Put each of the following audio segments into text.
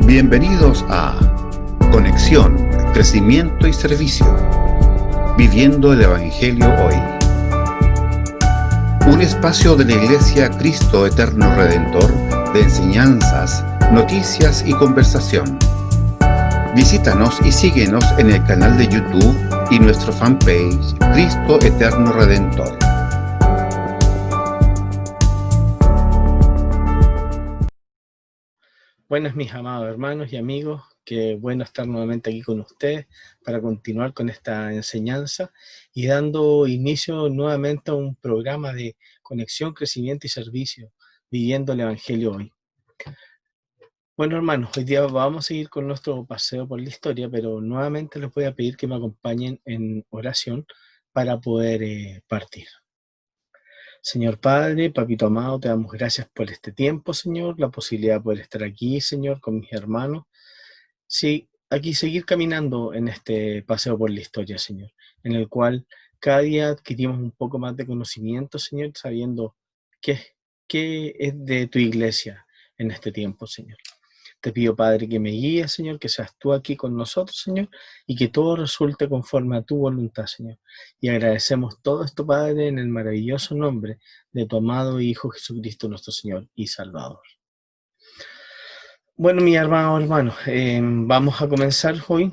Bienvenidos a Conexión, Crecimiento y Servicio, Viviendo el Evangelio Hoy. Un espacio de la Iglesia Cristo Eterno Redentor de enseñanzas, noticias y conversación. Visítanos y síguenos en el canal de YouTube y nuestro fanpage Cristo Eterno Redentor. Buenas mis amados hermanos y amigos, qué bueno estar nuevamente aquí con ustedes para continuar con esta enseñanza y dando inicio nuevamente a un programa de conexión, crecimiento y servicio, viviendo el Evangelio hoy. Bueno hermanos, hoy día vamos a seguir con nuestro paseo por la historia, pero nuevamente les voy a pedir que me acompañen en oración para poder partir. Señor Padre, Papito amado, te damos gracias por este tiempo, Señor, la posibilidad de poder estar aquí, Señor, con mis hermanos. Sí, aquí seguir caminando en este paseo por la historia, Señor, en el cual cada día adquirimos un poco más de conocimiento, Señor, sabiendo qué es de tu iglesia en este tiempo, Señor. Te pido, Padre, que me guíes, Señor, que seas tú aquí con nosotros, Señor, y que todo resulte conforme a tu voluntad, Señor. Y agradecemos todo esto, Padre, en el maravilloso nombre de tu amado Hijo Jesucristo, nuestro Señor y Salvador. Bueno, mis hermanos, vamos a comenzar hoy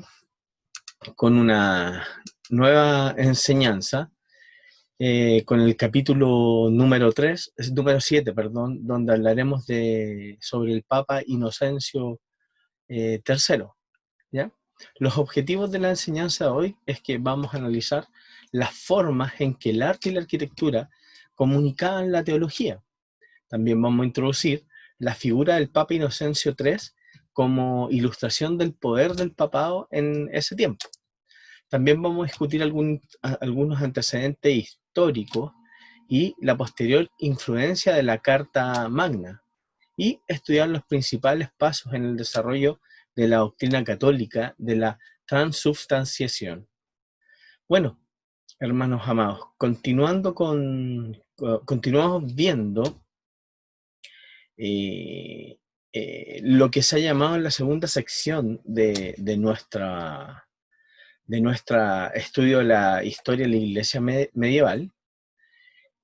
con una nueva enseñanza, con el capítulo número 7, donde hablaremos sobre el Papa Inocencio III, ¿ya? Los objetivos de la enseñanza de hoy es que vamos a analizar las formas en que el arte y la arquitectura comunicaban la teología. También vamos a introducir la figura del Papa Inocencio III como ilustración del poder del papado en ese tiempo. También vamos a discutir algunos antecedentes históricos y la posterior influencia de la Carta Magna, y estudiar los principales pasos en el desarrollo de la doctrina católica de la transubstanciación. Bueno, hermanos amados, continuamos viendo lo que se ha llamado en la segunda sección de nuestra estudio de la historia de la Iglesia medieval,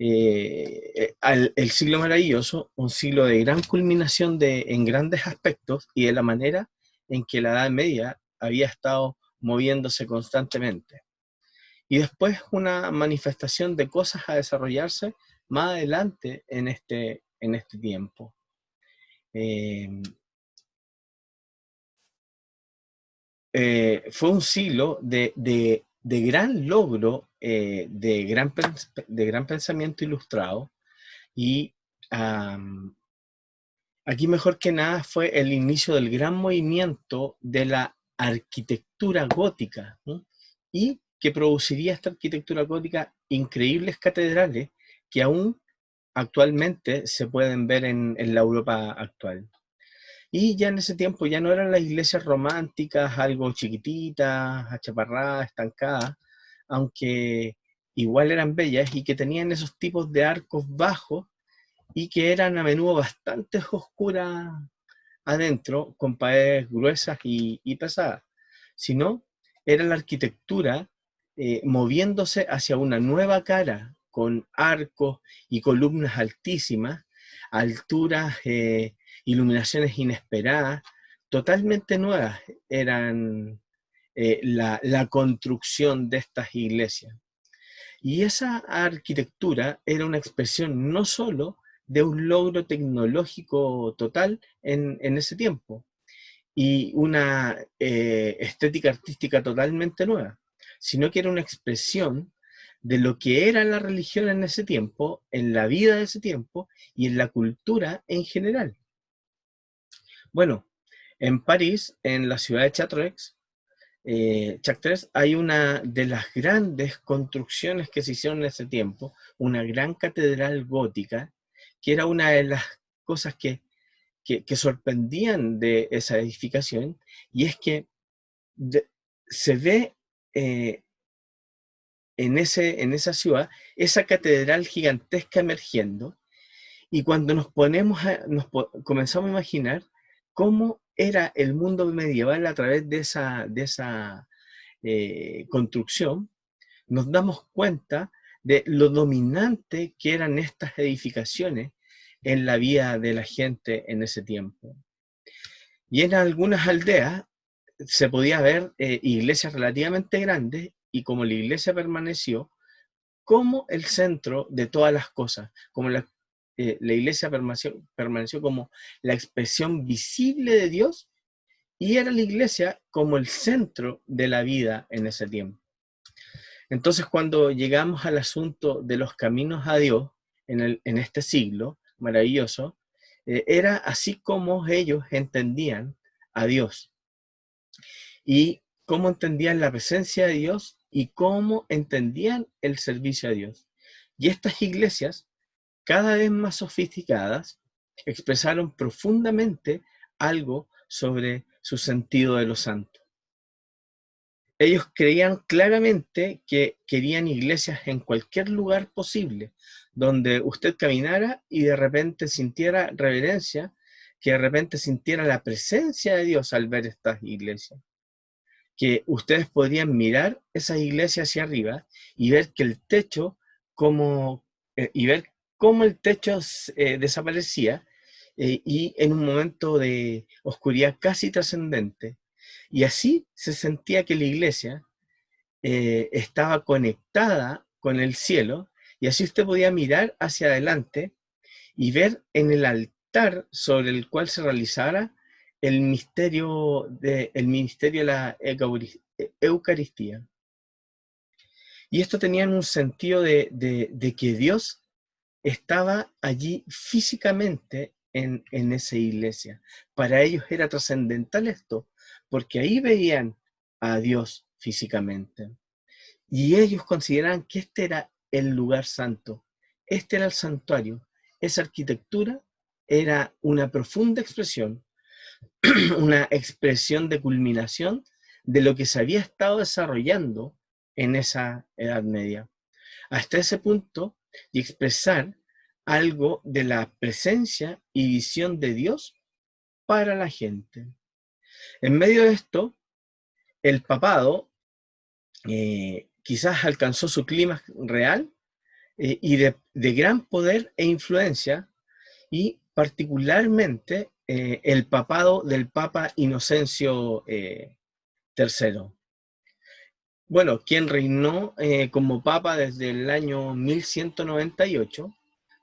el siglo maravilloso, un siglo de gran culminación en grandes aspectos y de la manera en que la Edad Media había estado moviéndose constantemente. Y después una manifestación de cosas a desarrollarse más adelante en este tiempo. Fue un siglo de gran logro, de gran pensamiento ilustrado, y aquí mejor que nada fue el inicio del gran movimiento de la arquitectura gótica, ¿no? Y que produciría esta arquitectura gótica increíbles catedrales que aún actualmente se pueden ver en la Europa actual. Y ya en ese tiempo ya no eran las iglesias románticas, algo chiquititas, achaparradas, estancadas, aunque igual eran bellas y que tenían esos tipos de arcos bajos y que eran a menudo bastante oscuras adentro, con paredes gruesas y pesadas, sino era la arquitectura moviéndose hacia una nueva cara, con arcos y columnas altísimas, alturas, iluminaciones inesperadas, totalmente nuevas eran la construcción de estas iglesias. Y esa arquitectura era una expresión no solo de un logro tecnológico total en ese tiempo y una estética artística totalmente nueva, sino que era una expresión de lo que era la religión en ese tiempo, en la vida de ese tiempo y en la cultura en general. Bueno, en París, en la ciudad de Chartres, hay una de las grandes construcciones que se hicieron en ese tiempo, una gran catedral gótica, que era una de las cosas que sorprendían de esa edificación, y es que se ve en esa ciudad esa catedral gigantesca emergiendo, y cuando comenzamos a imaginar, cómo era el mundo medieval a través de esa construcción, nos damos cuenta de lo dominante que eran estas edificaciones en la vida de la gente en ese tiempo. Y en algunas aldeas se podía ver iglesias relativamente grandes, y como la iglesia permaneció como el centro de todas las cosas, como la iglesia permaneció como la expresión visible de Dios, y era la iglesia como el centro de la vida en ese tiempo. Entonces, cuando llegamos al asunto de los caminos a Dios en este siglo maravilloso, era así como ellos entendían a Dios, y cómo entendían la presencia de Dios y cómo entendían el servicio a Dios. Y estas iglesias, cada vez más sofisticadas, expresaron profundamente algo sobre su sentido de lo santo. Ellos creían claramente que querían iglesias en cualquier lugar posible, donde usted caminara y de repente sintiera reverencia, que de repente sintiera la presencia de Dios al ver estas iglesias. Que ustedes podrían mirar esas iglesias hacia arriba y ver que el techo, y ver cómo el techo desaparecía, y en un momento de oscuridad casi trascendente. Y así se sentía que la iglesia estaba conectada con el cielo, y así usted podía mirar hacia adelante y ver en el altar sobre el cual se realizara el ministerio de la Eucaristía. Y esto tenía un sentido de que Dios estaba allí físicamente en esa iglesia. Para ellos era trascendental esto, porque ahí veían a Dios físicamente. Y ellos consideraban que este era el lugar santo, este era el santuario. Esa arquitectura era una profunda expresión, una expresión de culminación de lo que se había estado desarrollando en esa Edad Media. Hasta ese punto, y expresar algo de la presencia y visión de Dios para la gente. En medio de esto, el papado quizás alcanzó su clímax real y de gran poder e influencia, y particularmente el papado del Papa Inocencio III. Bueno, quien reinó como papa desde el año 1198,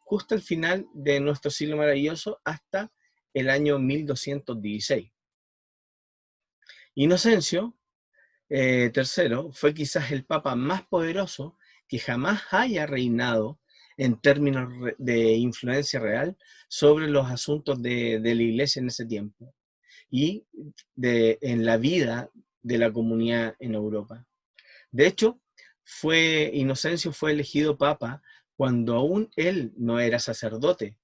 justo al final de nuestro siglo maravilloso, hasta el año 1216. Inocencio III fue quizás el papa más poderoso que jamás haya reinado en términos de influencia real sobre los asuntos de la iglesia en ese tiempo y en la vida de la comunidad en Europa. De hecho, Inocencio fue elegido papa cuando aún él no era sacerdote,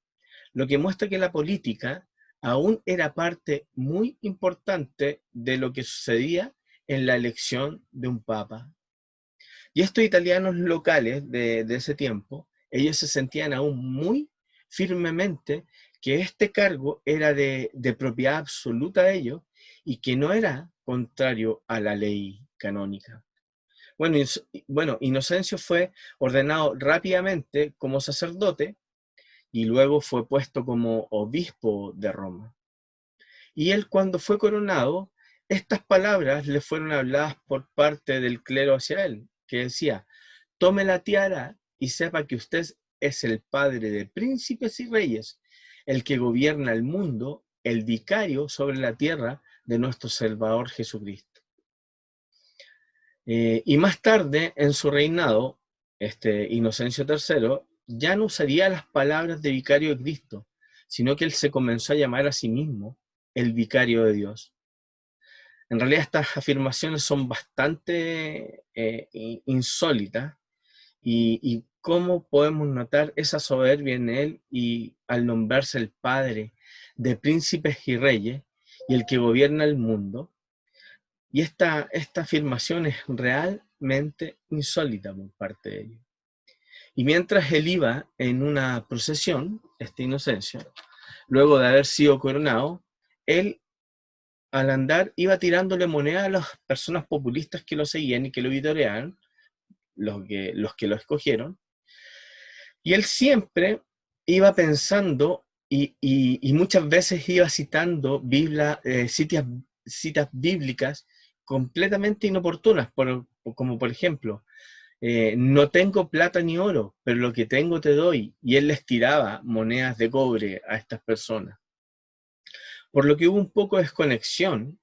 lo que muestra que la política aún era parte muy importante de lo que sucedía en la elección de un papa. Y estos italianos locales de ese tiempo, ellos se sentían aún muy firmemente que este cargo era de propiedad absoluta de ellos y que no era contrario a la ley canónica. Bueno, Inocencio fue ordenado rápidamente como sacerdote y luego fue puesto como obispo de Roma. Y él, cuando fue coronado, estas palabras le fueron habladas por parte del clero hacia él, que decía: tome la tiara y sepa que usted es el padre de príncipes y reyes, el que gobierna el mundo, el vicario sobre la tierra de nuestro Salvador Jesucristo. Y más tarde, en su reinado, Inocencio III ya no usaría las palabras de vicario de Cristo, sino que él se comenzó a llamar a sí mismo el vicario de Dios. En realidad estas afirmaciones son bastante insólitas, y cómo podemos notar esa soberbia en él, y al nombrarse el padre de príncipes y reyes y el que gobierna el mundo. Y esta afirmación es realmente insólita por parte de ellos. Y mientras él iba en una procesión, Inocencio, luego de haber sido coronado, él al andar iba tirándole moneda a las personas populistas que lo seguían y que lo vitoreaban, los que lo escogieron, y él siempre iba pensando y muchas veces iba citando citas bíblicas completamente inoportunas, como por ejemplo, no tengo plata ni oro, pero lo que tengo te doy, y él les tiraba monedas de cobre a estas personas. Por lo que hubo un poco de desconexión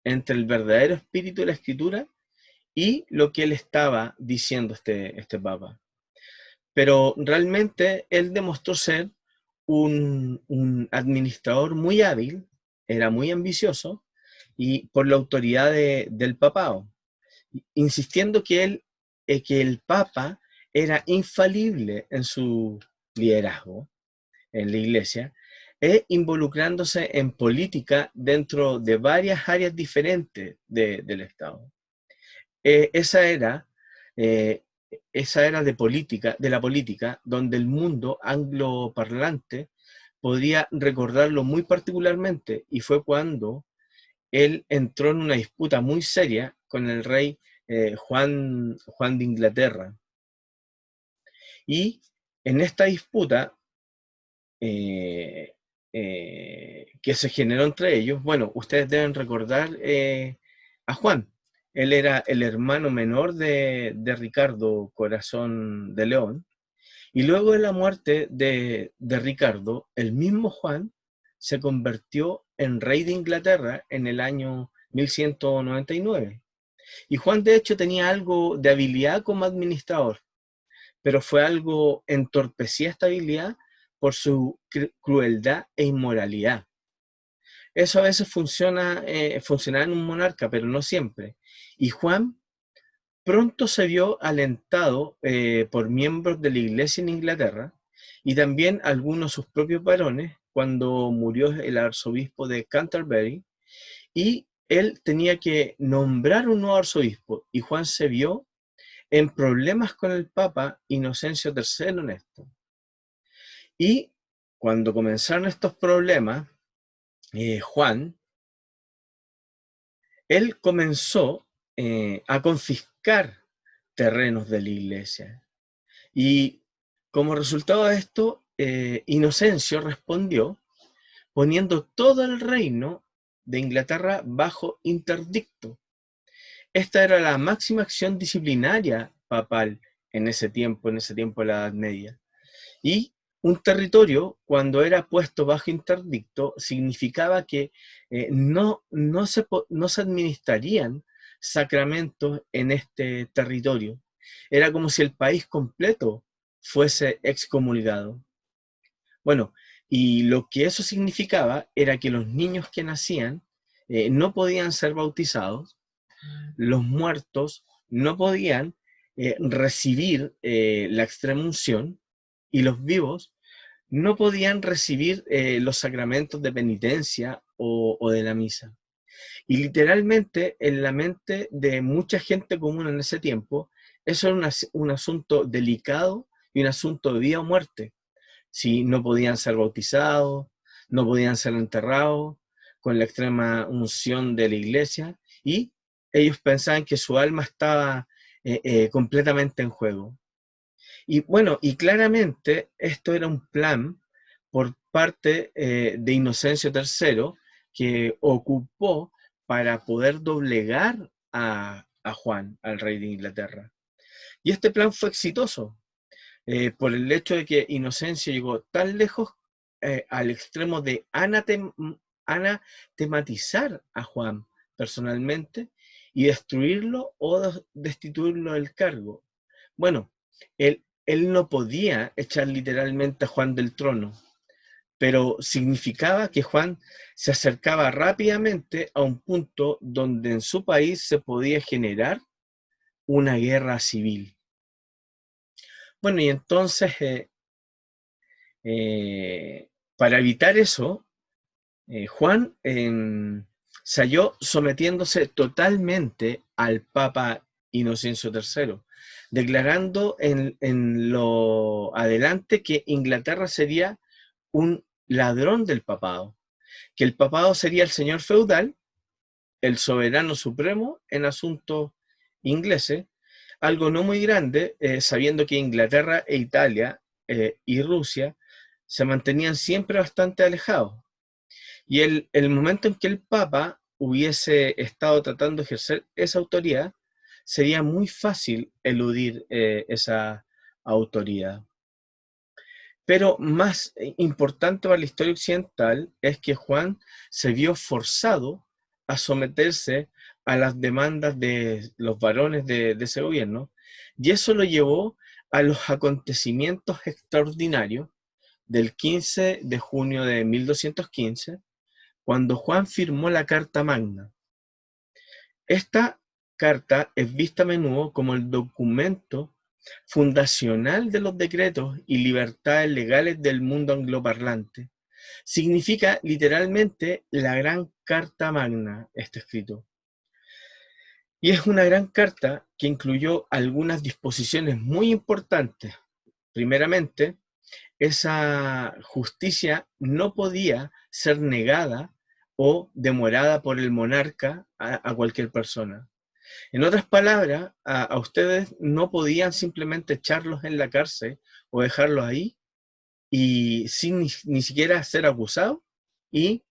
entre el verdadero espíritu de la escritura y lo que él estaba diciendo este papa. Pero realmente él demostró ser un administrador muy hábil, era muy ambicioso, y por la autoridad del papado, insistiendo que el papa era infalible en su liderazgo en la iglesia, e involucrándose en política dentro de varias áreas diferentes del Estado. Eh, esa era eh, esa era de la política, donde el mundo angloparlante podría recordarlo muy particularmente, y fue cuando él entró en una disputa muy seria con el rey Juan de Inglaterra. Y en esta disputa que se generó entre ellos, bueno, ustedes deben recordar a Juan. Él era el hermano menor de Ricardo Corazón de León, y luego de la muerte de Ricardo, el mismo Juan se convirtió en rey de Inglaterra en el año 1199. Y Juan de hecho tenía algo de habilidad como administrador, pero fue algo entorpecía esta habilidad por su crueldad e inmoralidad. Eso a veces funcionaba en un monarca, pero no siempre. Y Juan pronto se vio alentado por miembros de la iglesia en Inglaterra, y también algunos de sus propios varones, cuando murió el arzobispo de Canterbury, y él tenía que nombrar un nuevo arzobispo, y Juan se vio en problemas con el Papa Inocencio III en esto. Y cuando comenzaron estos problemas, Juan, él comenzó a confiscar terrenos de la iglesia. Y como resultado de esto, Inocencio respondió poniendo todo el reino de Inglaterra bajo interdicto. Esta era la máxima acción disciplinaria papal en ese tiempo de la Edad Media. Y un territorio, cuando era puesto bajo interdicto, significaba que no se administrarían sacramentos en este territorio. Era como si el país completo fuese excomulgado. Bueno, y lo que eso significaba era que los niños que nacían no podían ser bautizados, los muertos no podían recibir la extrema unción, y los vivos no podían recibir los sacramentos de penitencia o de la misa. Y literalmente en la mente de mucha gente común en ese tiempo, eso era un asunto delicado y un asunto de vida o muerte. Si no podían ser bautizados, no podían ser enterrados con la extrema unción de la iglesia, y ellos pensaban que su alma estaba completamente en juego. Y bueno, y claramente esto era un plan por parte de Inocencio III, que ocupó para poder doblegar a Juan, al rey de Inglaterra. Y este plan fue exitoso, por el hecho de que Inocencio llegó tan lejos al extremo de anatematizar a Juan personalmente y destruirlo o destituirlo del cargo. Bueno, él no podía echar literalmente a Juan del trono, pero significaba que Juan se acercaba rápidamente a un punto donde en su país se podía generar una guerra civil. Bueno, y entonces, para evitar eso, Juan se halló sometiéndose totalmente al Papa Inocencio III, declarando en lo adelante que Inglaterra sería un ladrón del papado, que el papado sería el señor feudal, el soberano supremo en asuntos ingleses, algo no muy grande, sabiendo que Inglaterra e Italia y Rusia se mantenían siempre bastante alejados. Y el momento en que el Papa hubiese estado tratando de ejercer esa autoridad, sería muy fácil eludir esa autoridad. Pero más importante para la historia occidental es que Juan se vio forzado a someterse a las demandas de los varones de ese gobierno, y eso lo llevó a los acontecimientos extraordinarios del 15 de junio de 1215, cuando Juan firmó la Carta Magna. Esta carta es vista a menudo como el documento fundacional de los decretos y libertades legales del mundo angloparlante. Significa literalmente la Gran Carta Magna, este escrito. Y es una gran carta que incluyó algunas disposiciones muy importantes. Primeramente, esa justicia no podía ser negada o demorada por el monarca a cualquier persona. En otras palabras, a ustedes no podían simplemente echarlos en la cárcel o dejarlos ahí y sin ni siquiera ser acusados y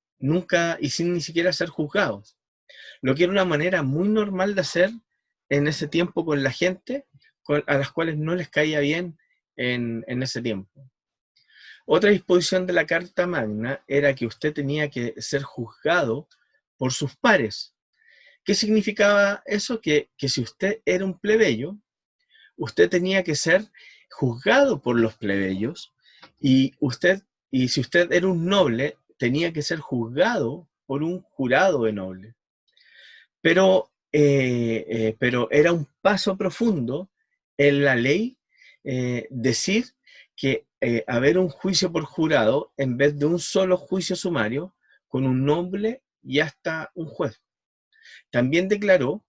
sin ni siquiera ser juzgados. Lo que era una manera muy normal de hacer en ese tiempo con la gente a las cuales no les caía bien en ese tiempo. Otra disposición de la Carta Magna era que usted tenía que ser juzgado por sus pares. ¿Qué significaba eso? Que si usted era un plebeyo, usted tenía que ser juzgado por los plebeyos, y si usted era un noble, tenía que ser juzgado por un jurado de nobles. Pero era un paso profundo en la ley decir que haber un juicio por jurado en vez de un solo juicio sumario con un noble y hasta un juez. También declaró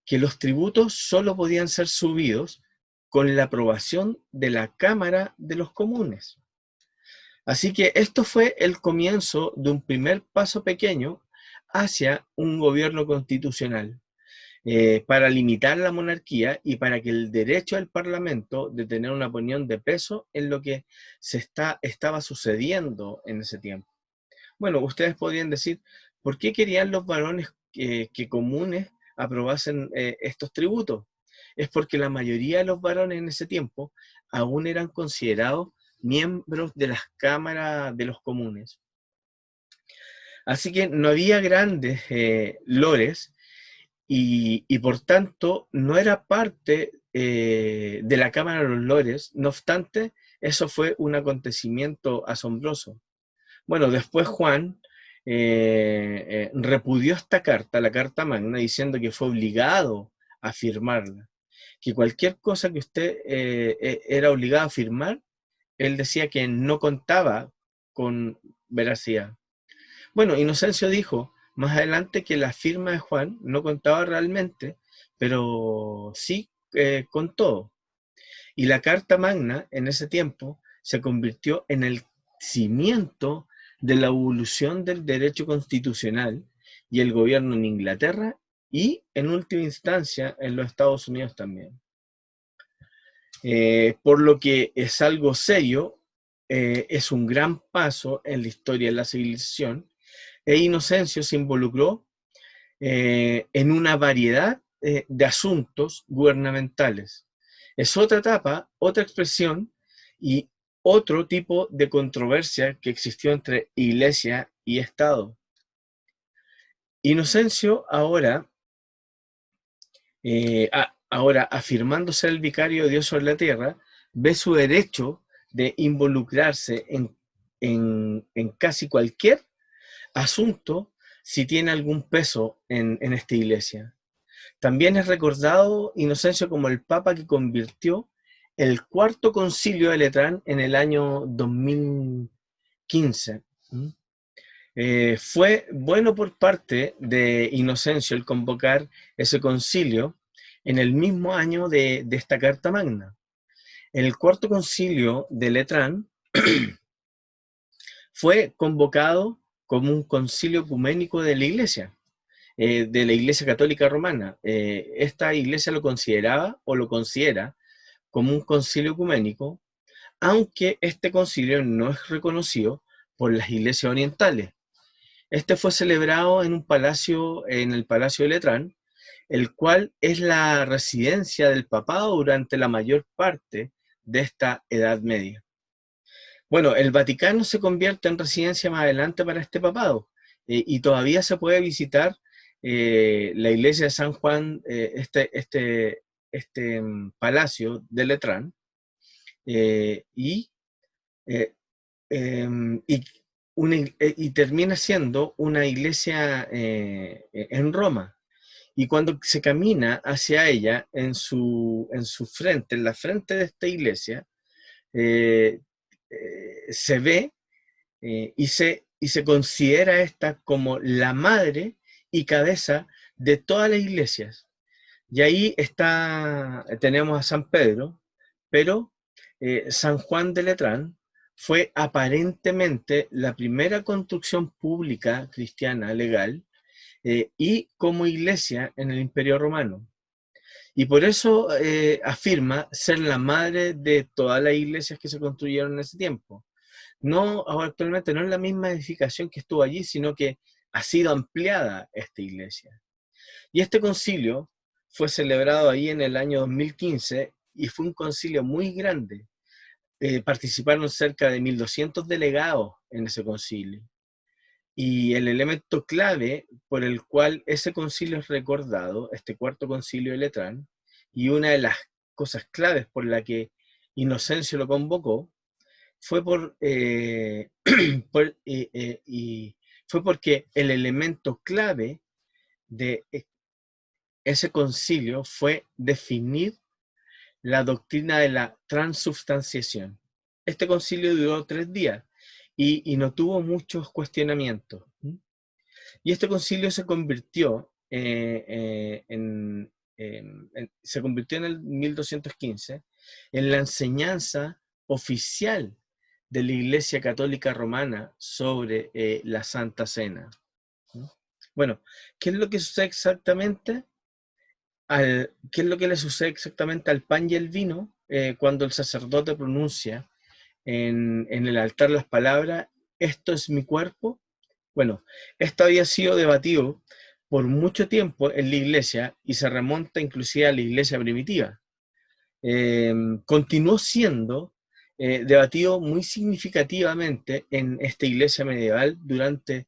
que los tributos solo podían ser subidos con la aprobación de la Cámara de los Comunes. Así que esto fue el comienzo de un primer paso pequeño hacia un gobierno constitucional, para limitar la monarquía y para que el derecho del Parlamento de tener una opinión de peso en lo que estaba sucediendo en ese tiempo. Bueno, ustedes podrían decir, ¿por qué querían los varones que comunes aprobasen estos tributos? Es porque la mayoría de los varones en ese tiempo aún eran considerados miembros de las cámaras de los comunes. Así que no había grandes lores y por tanto no era parte de la Cámara de los Lores. No obstante, eso fue un acontecimiento asombroso. Bueno, después Juan repudió esta carta, la Carta Magna, diciendo que fue obligado a firmarla, que cualquier cosa que usted era obligado a firmar, él decía que no contaba con veracidad. Bueno, Inocencio dijo más adelante que la firma de Juan no contaba realmente, pero sí contó. Y la Carta Magna en ese tiempo se convirtió en el cimiento de la evolución del derecho constitucional y el gobierno en Inglaterra y, en última instancia, en los Estados Unidos también. Por lo que es algo serio, es un gran paso en la historia de la civilización, e Inocencio se involucró en una variedad de asuntos gubernamentales. Es otra etapa, otra expresión y otro tipo de controversia que existió entre Iglesia y Estado. Inocencio ahora afirmando ser el vicario de Dios sobre la tierra, ve su derecho de involucrarse en casi cualquier asunto si tiene algún peso en esta iglesia. También es recordado Inocencio como el papa que convirtió el cuarto concilio de Letrán en el año 2015. Fue bueno por parte de Inocencio el convocar ese concilio en el mismo año de esta Carta Magna. El cuarto concilio de Letrán fue convocado como un concilio ecuménico de la Iglesia Católica Romana. Esta iglesia lo consideraba o lo considera como un concilio ecuménico, aunque este concilio no es reconocido por las iglesias orientales. Este fue celebrado en un palacio, en el Palacio de Letrán, el cual es la residencia del papado durante la mayor parte de esta Edad Media. Bueno, el Vaticano se convierte en residencia más adelante para este papado, y todavía se puede visitar la iglesia de San Juan, palacio de Letrán, y, eh, y, y termina siendo una iglesia en Roma. Y cuando se camina hacia ella, en su frente, en la frente de esta iglesia, eh, se ve y se considera esta como la madre y cabeza de todas las iglesias. Y ahí tenemos a San Pedro, pero San Juan de Letrán fue aparentemente la primera construcción pública cristiana legal y como iglesia en el Imperio Romano. Y por eso afirma ser la madre de todas las iglesias que se construyeron en ese tiempo. No, actualmente no es la misma edificación que estuvo allí, sino que ha sido ampliada esta iglesia. Y este concilio fue celebrado ahí en el año 2015 y fue un concilio muy grande. Participaron cerca de 1200 delegados en ese concilio. Y el elemento clave por el cual ese concilio es recordado, este cuarto concilio de Letrán, y una de las cosas claves por la que Inocencio lo convocó, fue fue porque el elemento clave de ese concilio fue definir la doctrina de la transubstanciación. Este concilio duró 3 días y no tuvo muchos cuestionamientos. Y este concilio se convirtió se convirtió en el 1215 en la enseñanza oficial de la Iglesia Católica Romana sobre la Santa Cena. Bueno, ¿qué es lo que sucede exactamente? ¿Qué es lo que le sucede exactamente al pan y el vino cuando el sacerdote pronuncia en el altar las palabras, esto es mi cuerpo? Bueno, esto había sido debatido por mucho tiempo en la iglesia y se remonta inclusive a la iglesia primitiva. Continuó siendo debatido muy significativamente en esta iglesia medieval durante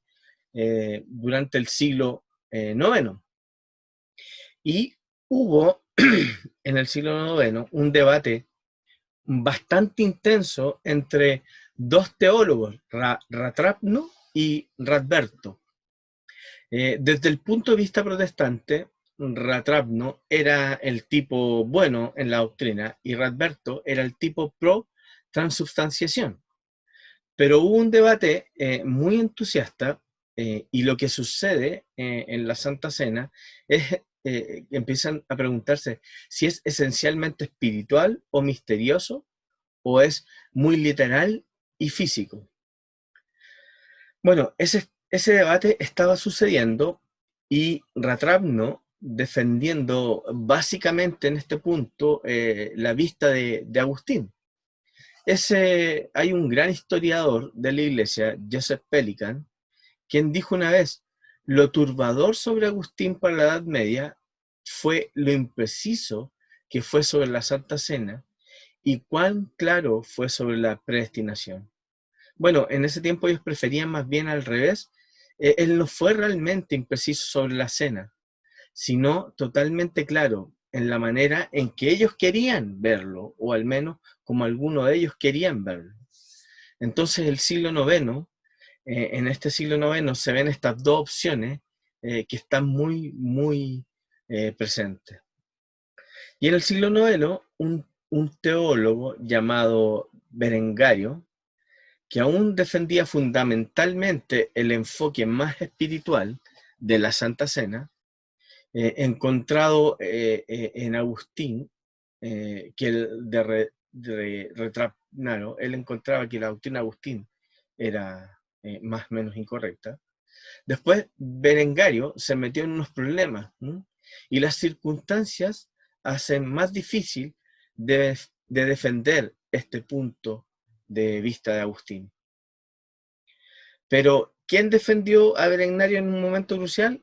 el siglo IX. Y hubo en el siglo IX un debate bastante intenso entre dos teólogos, Ratrapno y Radberto. Desde el punto de vista protestante, Ratrapno era el tipo bueno en la doctrina y Radberto era el tipo pro transubstanciación. Pero hubo un debate muy entusiasta y lo que sucede en la Santa Cena es empiezan a preguntarse si es esencialmente espiritual o misterioso o es muy literal y físico. Bueno, ese debate estaba sucediendo y Ratrapno defendiendo básicamente en este punto la vista de Agustín. Hay un gran historiador de la iglesia, Joseph Pelikan, quien dijo una vez, lo turbador sobre Agustín para la Edad Media fue lo impreciso que fue sobre la Santa Cena y cuán claro fue sobre la predestinación. Bueno, en ese tiempo ellos preferían más bien al revés. Él no fue realmente impreciso sobre la cena, sino totalmente claro en la manera en que ellos querían verlo, o al menos como algunos de ellos querían verlo. Entonces el siglo IX, en este siglo IX se ven estas dos opciones que están muy, muy presentes. Y en el siglo IX, un teólogo llamado Berengario, que aún defendía fundamentalmente el enfoque más espiritual de la Santa Cena, encontrado en Agustín, que él encontraba que la doctrina de Agustín era más o menos incorrecta. Después Berengario se metió en unos problemas, ¿no? Y las circunstancias hacen más difícil de defender este punto de vista de Agustín. Pero, ¿quién defendió a Berengario en un momento crucial?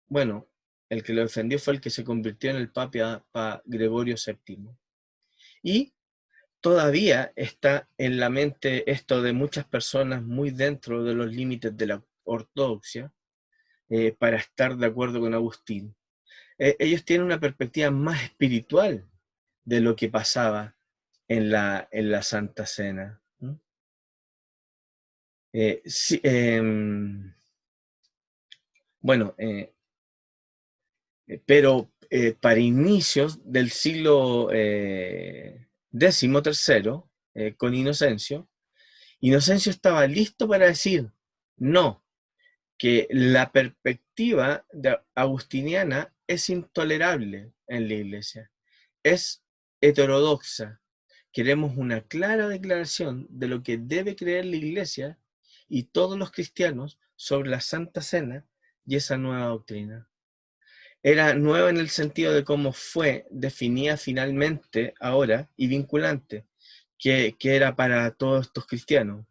Bueno, el que lo defendió fue el que se convirtió en el Papa Gregorio VII. Y todavía está en la mente esto de muchas personas muy dentro de los límites de la ortodoxia, para estar de acuerdo con Agustín. Ellos tienen una perspectiva más espiritual de lo que pasaba en la Santa Cena. Sí, bueno, pero para inicios del siglo XIII, con Inocencio estaba listo para decir no, que la perspectiva agustiniana es intolerable en la Iglesia, es heterodoxa. Queremos una clara declaración de lo que debe creer la Iglesia y todos los cristianos sobre la Santa Cena y esa nueva doctrina. Era nueva en el sentido de cómo fue definida finalmente ahora y vinculante, que era para todos estos cristianos.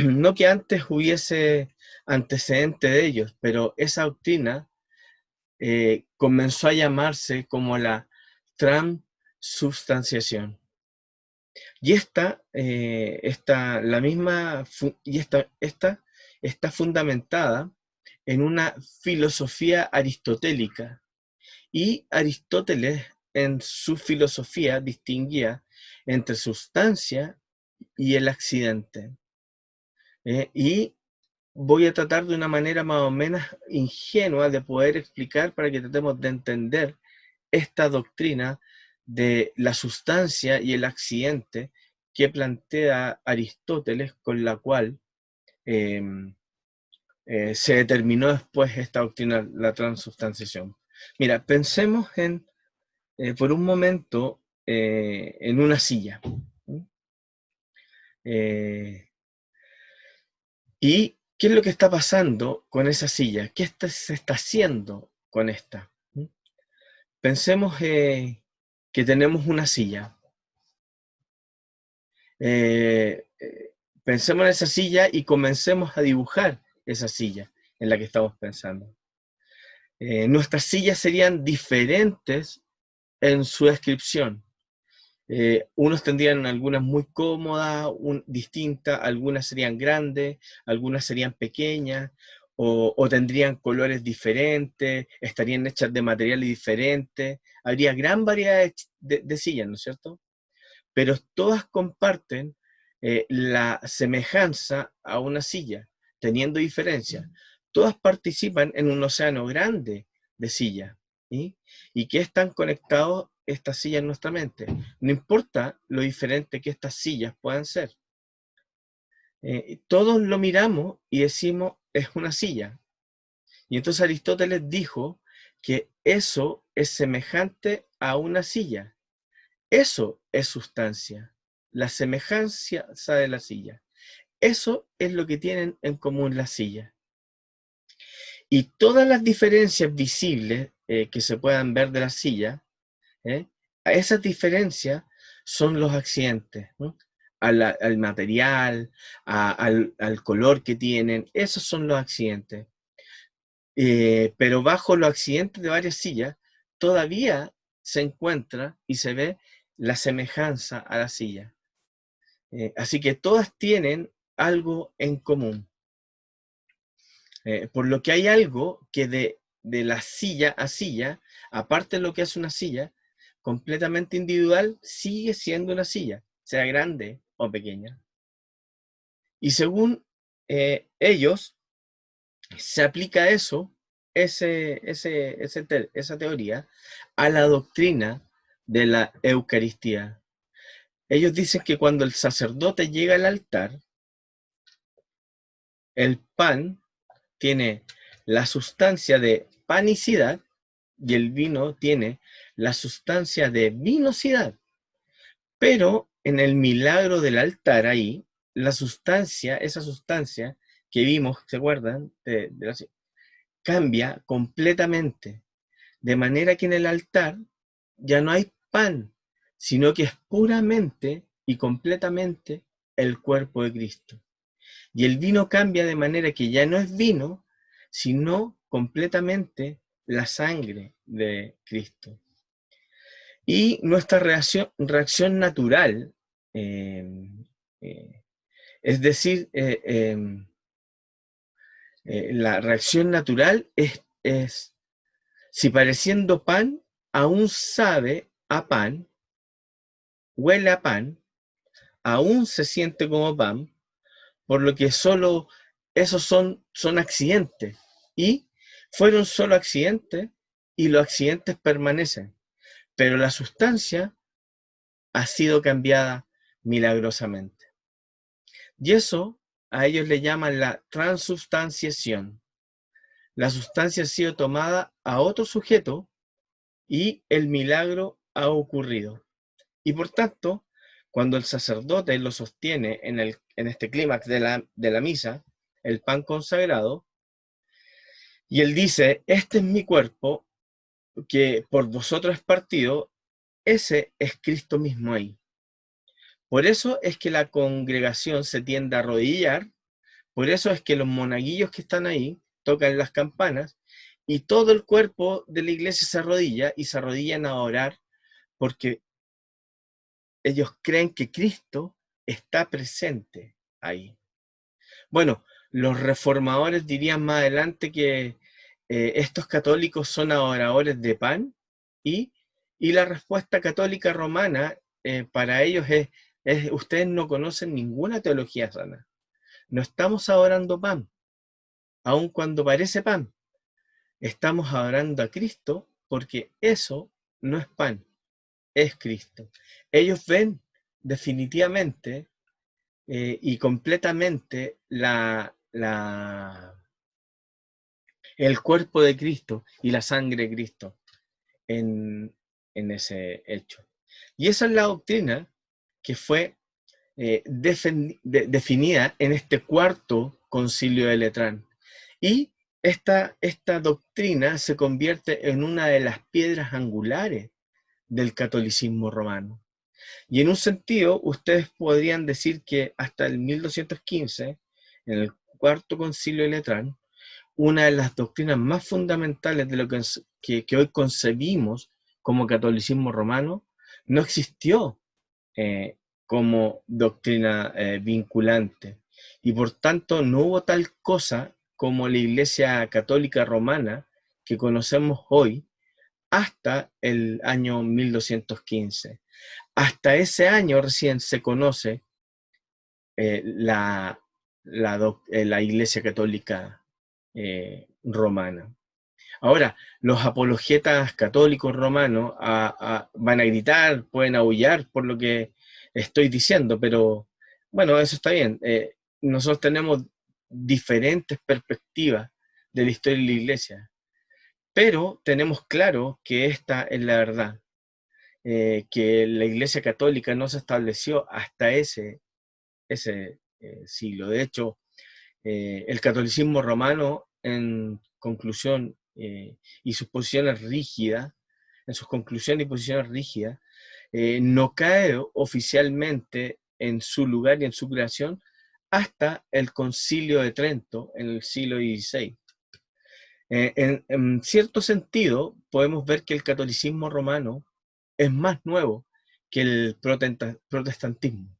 No que antes hubiese antecedente de ellos, pero esa doctrina comenzó a llamarse como la transubstanciación. Y esta está fundamentada en una filosofía aristotélica. Y Aristóteles en su filosofía distinguía entre sustancia y el accidente. Y voy a tratar de una manera más o menos ingenua de poder explicar para que tratemos de entender esta doctrina de la sustancia y el accidente que plantea Aristóteles, con la cual se determinó después esta doctrina, la transubstanciación. Mira, pensemos por un momento en una silla. ¿Y qué es lo que está pasando con esa silla? ¿Qué se está haciendo con esta? Pensemos que tenemos una silla. Pensemos en esa silla y comencemos a dibujar esa silla en la que estamos pensando. Nuestras sillas serían diferentes en su descripción. Unos tendrían algunas muy cómodas, distintas, algunas serían grandes, algunas serían pequeñas, o tendrían colores diferentes, estarían hechas de materiales diferentes. Habría gran variedad de sillas, ¿no es cierto? Pero todas comparten la semejanza a una silla, teniendo diferencias. Todas participan en un océano grande de sillas, ¿sí? ¿Y qué están conectados estas sillas en nuestra mente? No importa lo diferente que estas sillas puedan ser. Todos lo miramos y decimos, es una silla. Y entonces Aristóteles dijo que eso es semejante a una silla. Eso es sustancia, la semejanza de la silla. Eso es lo que tienen en común las sillas. Y todas las diferencias visibles que se puedan ver de la silla, a esas diferencias son los accidentes, ¿no? Al material, al color que tienen, esos son los accidentes. Pero bajo los accidentes de varias sillas, todavía se encuentra y se ve la semejanza a la silla. Así que todas tienen algo en común. Por lo que hay algo que de la silla a silla, aparte de lo que es una silla, completamente individual, sigue siendo una silla, sea grande o pequeña. Y según ellos, se aplica esa teoría a la doctrina de la Eucaristía. Ellos dicen que cuando el sacerdote llega al altar, el pan tiene la sustancia de panicidad y el vino tiene la sustancia de vinosidad. Pero en el milagro del altar ahí, la sustancia, esa sustancia que vimos, ¿se acuerdan? Cambia completamente, de manera que en el altar ya no hay pan, sino que es puramente y completamente el cuerpo de Cristo. Y el vino cambia de manera que ya no es vino, sino completamente la sangre de Cristo. Y nuestra reacción natural, eh, eh, es decir, la reacción natural es, si pareciendo pan, aún sabe a pan, huele a pan, aún se siente como pan, por lo que solo esos son accidentes. Y fueron solo accidentes y los accidentes permanecen. Pero la sustancia ha sido cambiada milagrosamente. Y eso a ellos le llaman la transubstanciación. La sustancia ha sido tomada a otro sujeto y el milagro ha ocurrido. Y por tanto, cuando el sacerdote lo sostiene en este clímax de la misa, el pan consagrado, y él dice, este es mi cuerpo, que por vosotros es partido, ese es Cristo mismo ahí. Por eso es que la congregación se tiende a arrodillar, por eso es que los monaguillos que están ahí tocan las campanas, y todo el cuerpo de la iglesia se arrodilla, y se arrodillan a orar, porque ellos creen que Cristo está presente ahí. Bueno, los reformadores dirían más adelante que estos católicos son adoradores de pan, y la respuesta católica romana para ellos es, ustedes no conocen ninguna teología sana. No estamos adorando pan, aun cuando parece pan. Estamos adorando a Cristo porque eso no es pan, es Cristo. Ellos ven definitivamente y completamente el cuerpo de Cristo y la sangre de Cristo en ese hecho. Y esa es la doctrina que fue definida en este cuarto concilio de Letrán. Y esta doctrina se convierte en una de las piedras angulares del catolicismo romano. Y en un sentido, ustedes podrían decir que hasta el 1215, en el cuarto concilio de Letrán, una de las doctrinas más fundamentales de lo que hoy concebimos como catolicismo romano, no existió como doctrina vinculante. Y por tanto no hubo tal cosa como la Iglesia Católica Romana que conocemos hoy hasta el año 1215. Hasta ese año recién se conoce la Iglesia Católica romana. Ahora, los apologetas católicos romanos van a gritar, pueden aullar por lo que estoy diciendo, pero bueno, eso está bien. Nosotros tenemos diferentes perspectivas de la historia de la Iglesia, pero tenemos claro que esta es la verdad, que la Iglesia Católica no se estableció hasta ese siglo. De hecho, el catolicismo romano, en conclusión, y sus posiciones rígidas, en sus conclusiones y posiciones rígidas, no cae oficialmente en su lugar y en su creación hasta el Concilio de Trento en el siglo XVI. En cierto sentido, podemos ver que el catolicismo romano es más nuevo que el protestantismo.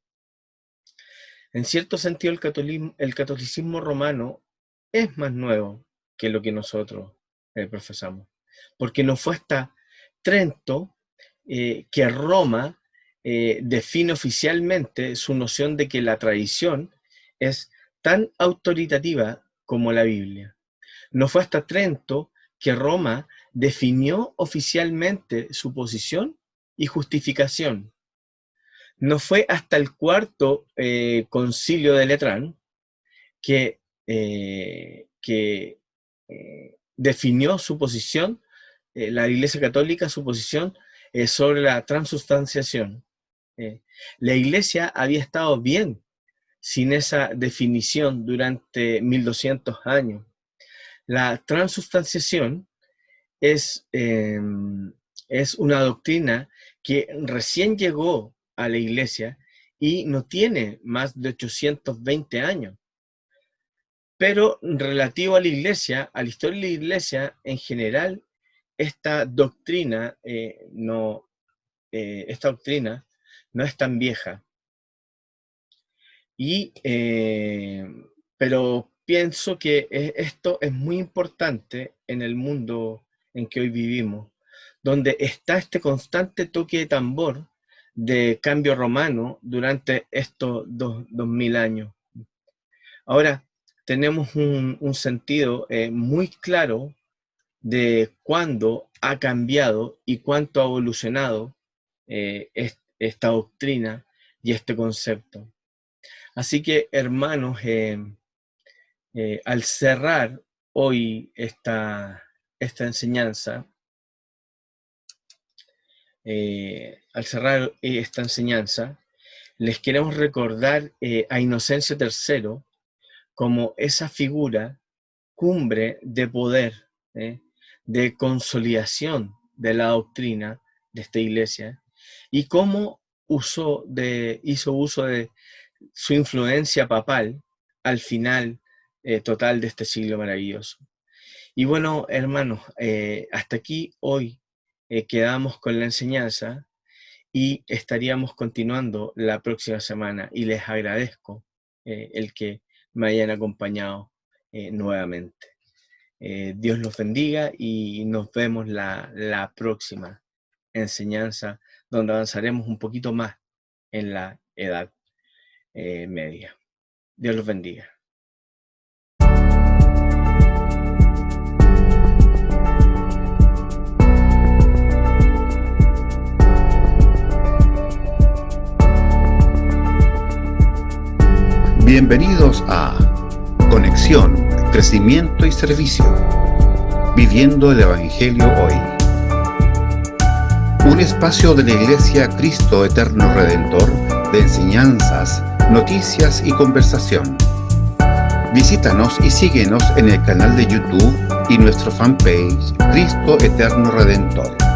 En cierto sentido, el catolicismo romano es más nuevo que lo que nosotros profesamos, porque no fue hasta Trento que Roma define oficialmente su noción de que la tradición es tan autoritativa como la Biblia. No fue hasta Trento que Roma definió oficialmente su posición y justificación. No fue hasta el cuarto concilio de Letrán que definió su posición, la Iglesia Católica, su posición sobre la transubstanciación. La Iglesia había estado bien sin esa definición durante 1200 años. La transubstanciación es una doctrina que recién llegó a la Iglesia y no tiene más de 820 años. Pero relativo a la Iglesia, a la historia de la Iglesia en general, esta doctrina no es tan vieja. Pero pienso que esto es muy importante en el mundo en que hoy vivimos, donde está este constante toque de tambor de cambio romano durante estos 2000 años. Ahora, tenemos un sentido muy claro de cuándo ha cambiado y cuánto ha evolucionado esta doctrina y este concepto. Así que, hermanos, al cerrar hoy esta enseñanza, les queremos recordar a Inocencio III como esa figura cumbre de poder, de consolidación de la doctrina de esta iglesia, y cómo hizo uso de su influencia papal al final total de este siglo maravilloso. Y bueno, hermanos, hasta aquí hoy quedamos con la enseñanza y estaríamos continuando la próxima semana, y les agradezco el que me hayan acompañado nuevamente. Dios los bendiga y nos vemos la próxima enseñanza, donde avanzaremos un poquito más en la Edad Media. Dios los bendiga. Bienvenidos a Conexión, Crecimiento y Servicio, Viviendo el Evangelio Hoy. Un espacio de la Iglesia Cristo Eterno Redentor de enseñanzas, noticias y conversación. Visítanos y síguenos en el canal de YouTube y nuestro fanpage Cristo Eterno Redentor.